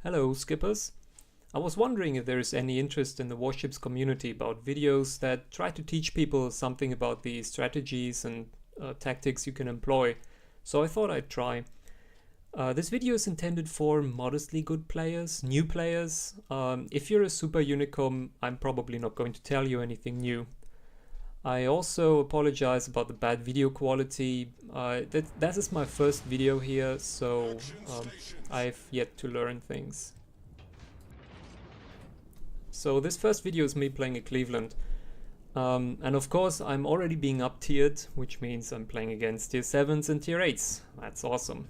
Hello, skippers. I was wondering if there is any interest in the Warships community about videos that try to teach people something about the strategies and tactics you can employ, so I thought I'd try. This video is intended for modestly good players, new players. If you're a super unicum, I'm probably not going to tell you anything new. I also apologize about the bad video quality. That is my first video here, so I've yet to learn things. So this first video is me playing a Cleveland. And of course I'm already being up-tiered, which means I'm playing against tier 7s and tier 8s. That's awesome.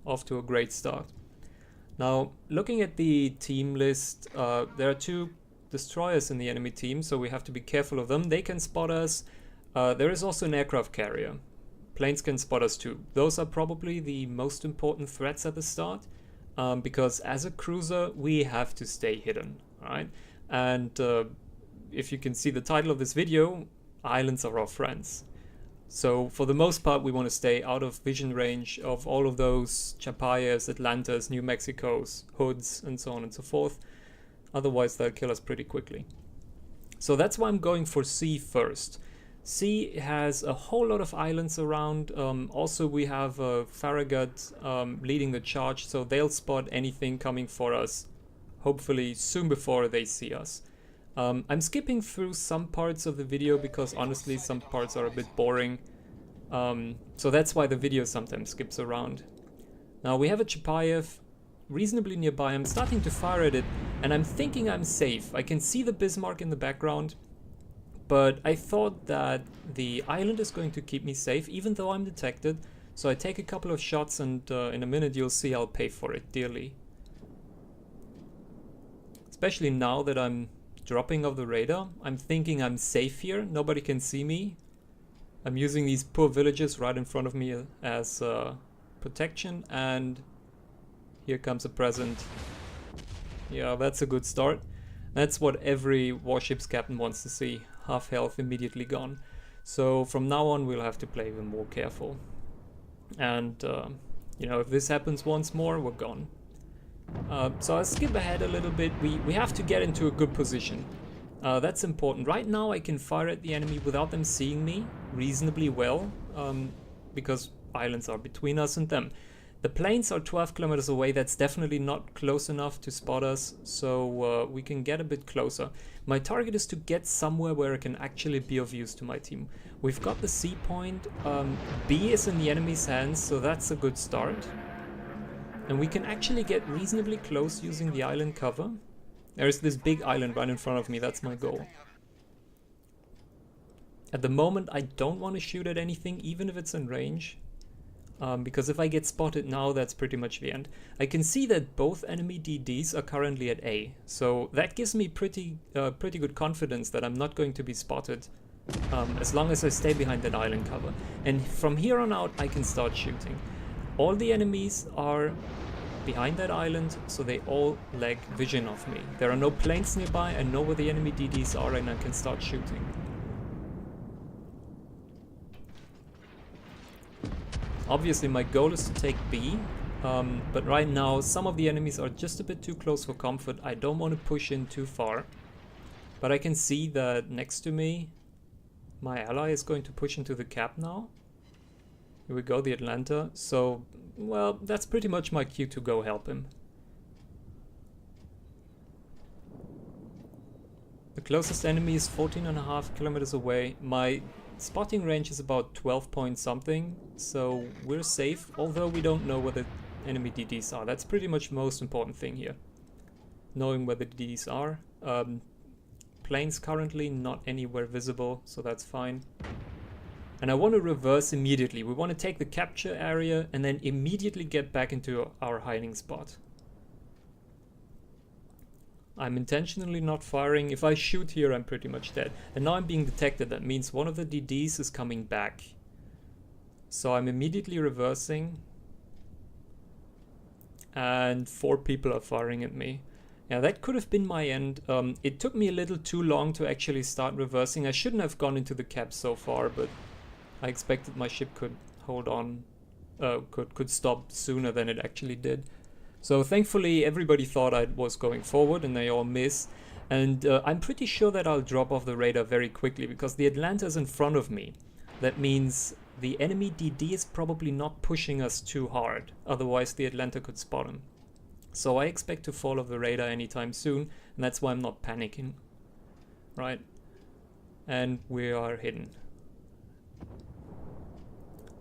Off to a great start. Now, looking at the team list, there are two destroyers in the enemy team, so we have to be careful of them. They can spot us. There is also an aircraft carrier. Planes can spot us too. Those are probably the most important threats at the start, because as a cruiser we have to stay hidden, right? And if you can see the title of this video, islands are our friends. So for the most part we want to stay out of vision range of all of those Chapayas, Atlantas, New Mexicos, Hoods, and so on and so forth. Otherwise they'll kill us pretty quickly. So that's why I'm going for C first. C has a whole lot of islands around. Also we have Farragut leading the charge, so they'll spot anything coming for us, hopefully soon before they see us. I'm skipping through some parts of the video because honestly some parts are a bit boring. So that's why the video sometimes skips around. Now we have a Chapayev reasonably nearby. I'm starting to fire at it and I'm thinking I'm safe. I can see the Bismarck in the background, but I thought that the island is going to keep me safe even though I'm detected. So I take a couple of shots and in a minute you'll see I'll pay for it dearly. Especially now that I'm dropping off the radar, I'm thinking I'm safe here, nobody can see me. I'm using these poor villages right in front of me as protection, and here comes a present. Yeah, that's a good start. That's what every Warships captain wants to see. Half health immediately gone. So from now on we'll have to play even more careful. And you know, if this happens once more, we're gone. So I'll skip ahead a little bit. We have to get into a good position. That's important. Right now I can fire at the enemy without them seeing me reasonably well, because islands are between us and them. The planes are 12 kilometers away. That's definitely not close enough to spot us, so we can get a bit closer. My target is to get somewhere where I can actually be of use to my team. We've got the C point. B is in the enemy's hands, so that's a good start. And we can actually get reasonably close using the island cover. There's this big island right in front of me, that's my goal. At the moment I don't want to shoot at anything, even if it's in range. Because if I get spotted now, that's pretty much the end. I can see that both enemy DDs are currently at A, so that gives me pretty good confidence that I'm not going to be spotted, as long as I stay behind that island cover. And from here on out I can start shooting. All the enemies are behind that island, so they all lack vision of me. There are no planes nearby, I know where the enemy DDs are and I can start shooting. Obviously my goal is to take B, but right now some of the enemies are just a bit too close for comfort. I don't want to push in too far, but I can see that next to me my ally is going to push into the cap now. Here we go, the Atlanta. So, well, that's pretty much my cue to go help him. The closest enemy is 14.5 kilometers away. My spotting range is about 12 point something, so we're safe, although we don't know where the enemy DDs are. That's pretty much the most important thing here. Knowing where the DDs are. Planes currently not anywhere visible, so that's fine. And I want to reverse immediately. We want to take the capture area and then immediately get back into our hiding spot. I'm intentionally not firing. If I shoot here, I'm pretty much dead. And now I'm being detected. That means one of the DDs is coming back. So I'm immediately reversing. And 4 people are firing at me. Yeah, that could have been my end. It took me a little too long to actually start reversing. I shouldn't have gone into the cap so far, but I expected my ship could hold on, could stop sooner than it actually did. So thankfully everybody thought I was going forward and they all missed. And I'm pretty sure that I'll drop off the radar very quickly because the Atlanta's in front of me. That means the enemy DD is probably not pushing us too hard, otherwise the Atlanta could spot him. So I expect to fall off the radar anytime soon, and that's why I'm not panicking. Right? And we are hidden.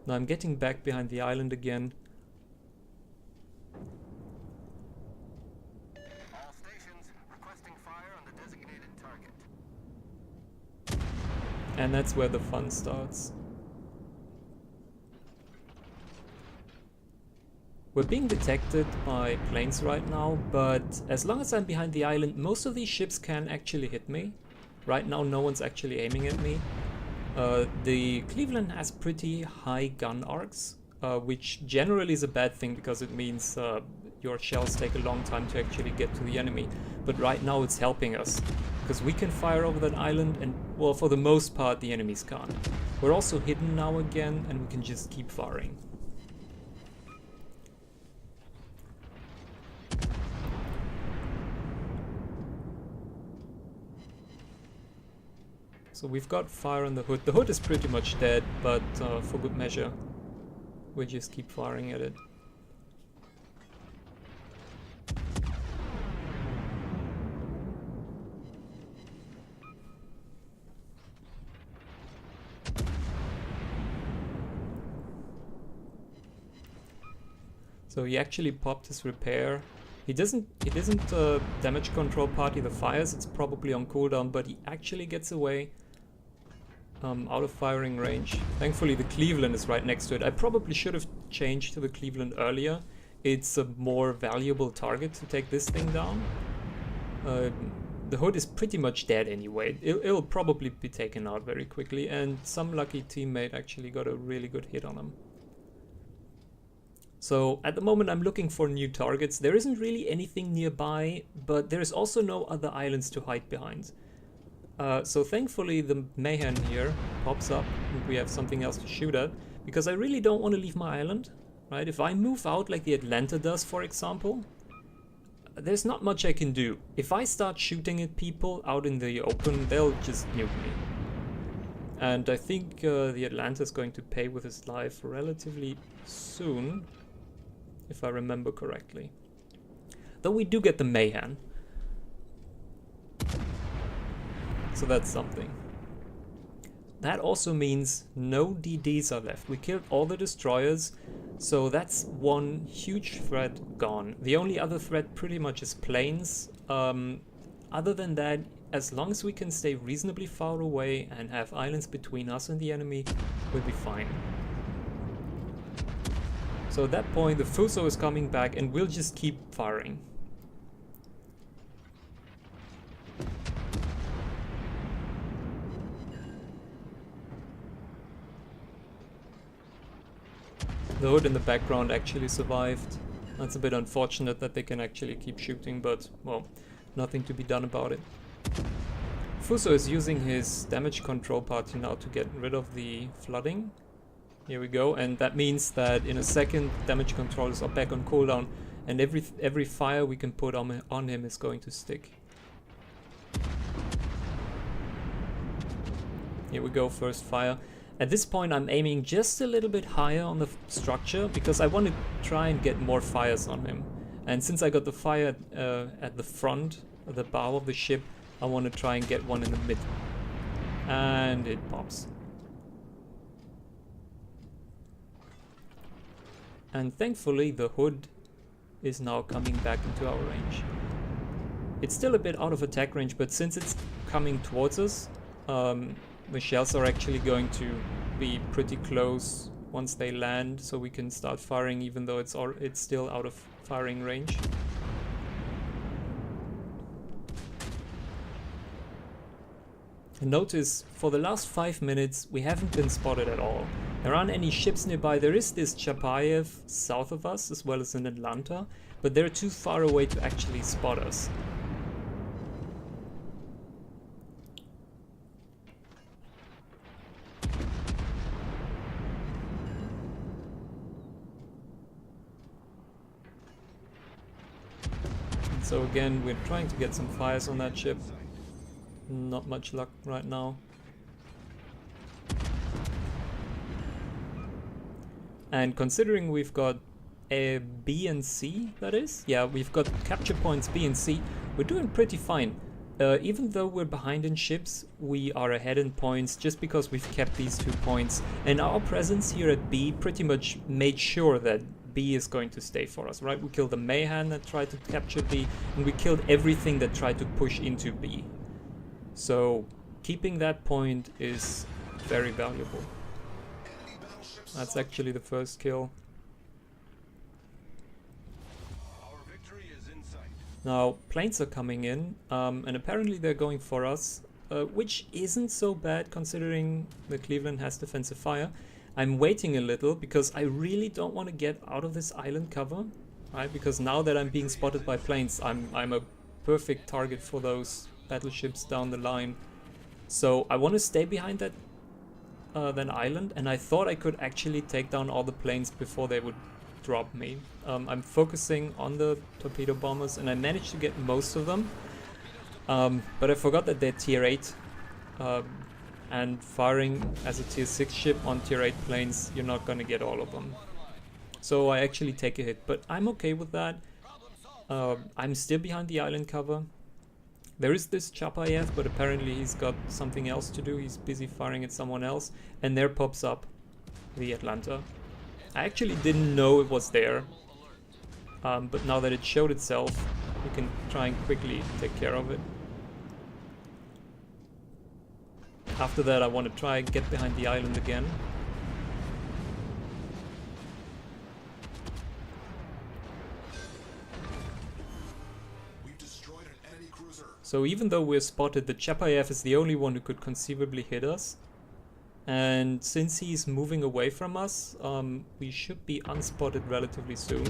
Now I'm getting back behind the island again. All stations requesting fire on the designated target. And that's where the fun starts. We're being detected by planes right now, but as long as I'm behind the island, most of these ships can actually hit me. Right now no one's actually aiming at me. The Cleveland has pretty high gun arcs, which generally is a bad thing because it means your shells take a long time to actually get to the enemy. But right now it's helping us, because we can fire over that island and, well, for the most part the enemies can't. We're also hidden now again and we can just keep firing. So we've got fire on the hood. The hood is pretty much dead, but for good measure, we just keep firing at it. So he actually popped his repair. He isn't damage control party the fires, it's probably on cooldown, but he actually gets away. Out of firing range. Thankfully the Cleveland is right next to it. I probably should have changed to the Cleveland earlier. It's a more valuable target to take this thing down. The hood is pretty much dead anyway. It'll probably be taken out very quickly, and some lucky teammate actually got a really good hit on him. So at the moment I'm looking for new targets. There isn't really anything nearby, but there's also no other islands to hide behind. So thankfully the Mayhem here pops up and we have something else to shoot at, because I really don't want to leave my island, right? If I move out like the Atlanta does, for example, there's not much I can do. If I start shooting at people out in the open, they'll just nuke me. And I think the Atlanta is going to pay with his life relatively soon, if I remember correctly. Though we do get the Mayhem. So that's something. That also means no DDs are left. We killed all the destroyers, so that's one huge threat gone. The only other threat pretty much is planes. Other than that, as long as we can stay reasonably far away and have islands between us and the enemy, we'll be fine. So at that point the Fuso is coming back and we'll just keep firing. The hood in the background actually survived. That's a bit unfortunate that they can actually keep shooting, but, well, nothing to be done about it. Fuso is using his damage control party now to get rid of the flooding. Here we go, and that means that in a second damage controllers are back on cooldown, and every fire we can put on him is going to stick. Here we go, first fire. At this point I'm aiming just a little bit higher on the structure because I want to try and get more fires on him. And since I got the fire at the front, the bow of the ship, I want to try and get one in the mid. And it pops. And thankfully the hood is now coming back into our range. It's still a bit out of attack range, but since it's coming towards us, the shells are actually going to be pretty close once they land, so we can start firing even though it's still out of firing range. And notice, for the last 5 minutes we haven't been spotted at all. There aren't any ships nearby. There is this Chapayev south of us as well as in Atlanta, but they're too far away to actually spot us. So again, we're trying to get some fires on that ship. Not much luck right now. And considering we've got a B and C, that is? Yeah, we've got capture points B and C. We're doing pretty fine. Even though we're behind in ships, we are ahead in points just because we've kept these 2 points. And our presence here at B pretty much made sure that B is going to stay for us, right? We killed the Mayhan that tried to capture B, and we killed everything that tried to push into B. So keeping that point is very valuable. That's actually the first kill. Now, planes are coming in, and apparently they're going for us, which isn't so bad considering the Cleveland has defensive fire. I'm waiting a little because I really don't want to get out of this island cover, right? Because now that I'm being spotted by planes, I'm a perfect target for those battleships down the line. So I want to stay behind that island, and I thought I could actually take down all the planes before they would drop me. I'm focusing on the torpedo bombers, and I managed to get most of them, but I forgot that they're tier 8, and firing as a tier 6 ship on tier 8 planes, you're not gonna get all of them. So I actually take a hit, but I'm okay with that. I'm still behind the island cover. There is this Chapayev, but apparently he's got something else to do. He's busy firing at someone else, and there pops up the Atlanta. I actually didn't know it was there, but now that it showed itself, we can try and quickly take care of it. After that, I want to try and get behind the island again. We've destroyed an enemy cruiser. So even though we're spotted, the Chapayev is the only one who could conceivably hit us. And since he's moving away from us, we should be unspotted relatively soon.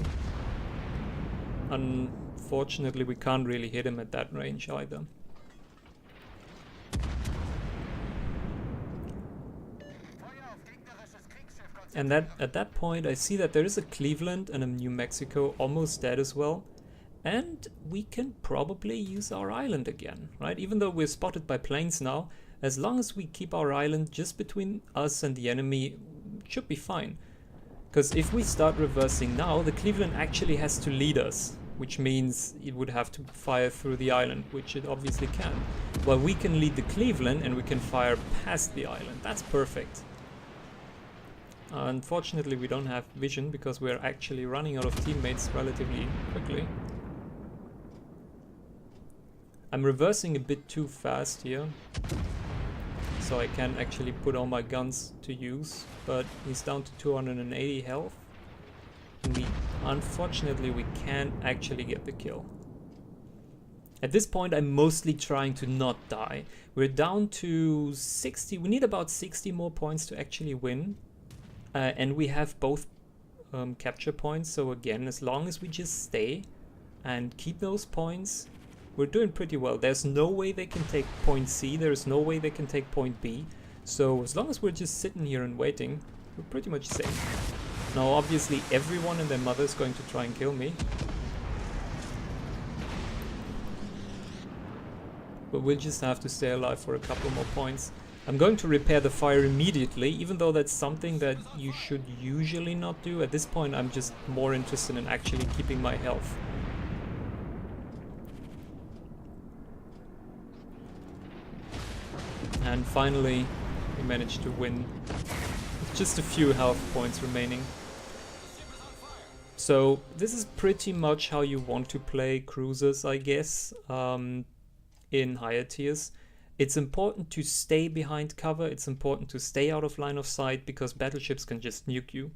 Unfortunately, we can't really hit him at that range either. And at that point, I see that there is a Cleveland and a New Mexico almost dead as well. And we can probably use our island again, right? Even though we're spotted by planes now, as long as we keep our island just between us and the enemy, it should be fine. Because if we start reversing now, the Cleveland actually has to lead us, which means it would have to fire through the island, which it obviously can. Well, we can lead the Cleveland and we can fire past the island. That's perfect. Unfortunately, we don't have vision because we're actually running out of teammates relatively quickly. I'm reversing a bit too fast here, so I can actually put all my guns to use, but he's down to 280 health. And unfortunately, we can't actually get the kill. At this point, I'm mostly trying to not die. We're down to 60, we need about 60 more points to actually win. And we have both capture points, so again, as long as we just stay and keep those points, we're doing pretty well. There's no way they can take point C, there's no way they can take point B. So as long as we're just sitting here and waiting, we're pretty much safe. Now obviously everyone and their mother is going to try and kill me. But we'll just have to stay alive for a couple more points. I'm going to repair the fire immediately, even though that's something that you should usually not do. At this point I'm just more interested in actually keeping my health. And finally, we managed to win with just a few health points remaining. So this is pretty much how you want to play cruisers, I guess, in higher tiers. It's important to stay behind cover, it's important to stay out of line of sight, because battleships can just nuke you.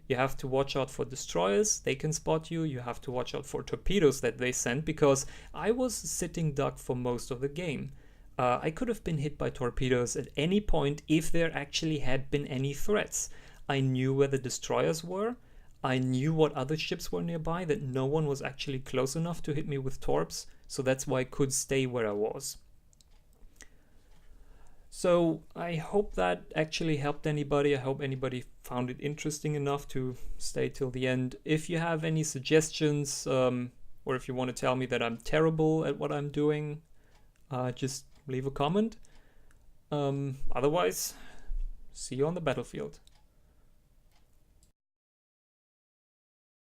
You have to watch out for destroyers, they can spot you. You have to watch out for torpedoes that they send, because I was sitting duck for most of the game. I could have been hit by torpedoes at any point if there actually had been any threats. I knew where the destroyers were. I knew what other ships were nearby, that no one was actually close enough to hit me with torps, so that's why I could stay where I was. So I hope that actually helped anybody. I hope anybody found it interesting enough to stay till the end. If you have any suggestions, or if you want to tell me that I'm terrible at what I'm doing, just leave a comment. Otherwise, see you on the battlefield.